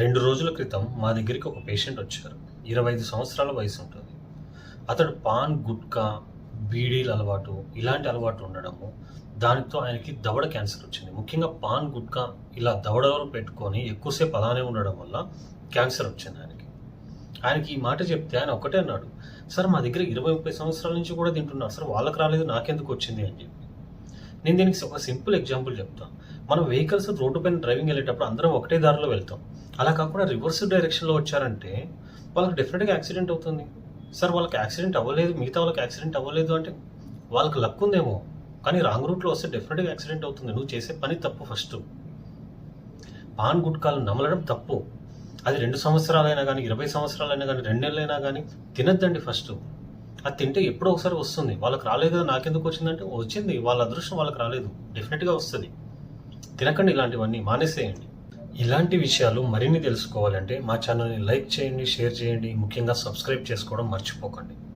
2 రోజుల క్రితం మా దగ్గరికి ఒక పేషెంట్ వచ్చారు. 25 సంవత్సరాల వయసు ఉంటుంది. అతడు పాన్, గుట్కా, బీడీల అలవాటు, ఇలాంటి అలవాటు ఉండడము, దానితో ఆయనకి దవడ క్యాన్సర్ వచ్చింది. ముఖ్యంగా పాన్, గుట్కా ఇలా దవడలో పెట్టుకొని ఎక్కువసేపు అలానే ఉండడం వల్ల క్యాన్సర్ వచ్చింది ఆయనకి. ఆయనకి ఈ మాట చెప్తే ఆయన ఒకటే అన్నాడు, "సార్ మా దగ్గర 20, 30 సంవత్సరాల నుంచి కూడా తింటున్నారు సార్, వాళ్ళకి రాలేదు నాకెందుకు వచ్చింది" అని చెప్పి. నేను దీనికి ఒక సింపుల్ ఎగ్జాంపుల్ చెప్తాను. మనం వెహికల్స్ రోడ్డు పైన డ్రైవింగ్ వెళ్ళేటప్పుడు అందరం ఒకటే దారిలో వెళ్తాం. అలా కాకుండా రివర్స్ డైరెక్షన్లో వచ్చారంటే వాళ్ళకి డెఫినెట్గా యాక్సిడెంట్ అవుతుంది. సార్ వాళ్ళకి యాక్సిడెంట్ అవ్వలేదు, మిగతా వాళ్ళకి యాక్సిడెంట్ అవ్వలేదు అంటే వాళ్ళకి లక్ ఉందేమో, కానీ రాంగ్ రూట్లో వస్తే డెఫినెట్గా యాక్సిడెంట్ అవుతుంది. నువ్వు చేసే పని తప్పు. ఫస్ట్ పాన్, గుట్కాలు నమలడం తప్పు. అది 2 సంవత్సరాలైనా కానీ, 20 సంవత్సరాలైనా కానీ, 2 నెలలైనా కానీ తినద్దండి. ఫస్ట్ అది తింటే ఎప్పుడో ఒకసారి వస్తుంది. వాళ్ళకి రాలేదు నాకెందుకు వచ్చిందంటే వచ్చింది, వాళ్ళ అదృష్టం వాళ్ళకి రాలేదు, డెఫినెట్గా వస్తుంది. తినకండి, ఇలాంటివన్నీ మానేసేయండి. ఇలాంటి విషయాలు మరిన్ని తెలుసుకోవాలంటే మా ఛానల్ని లైక్ చేయండి, షేర్ చేయండి, ముఖ్యంగా సబ్స్క్రైబ్ చేసుకోవడం మర్చిపోకండి.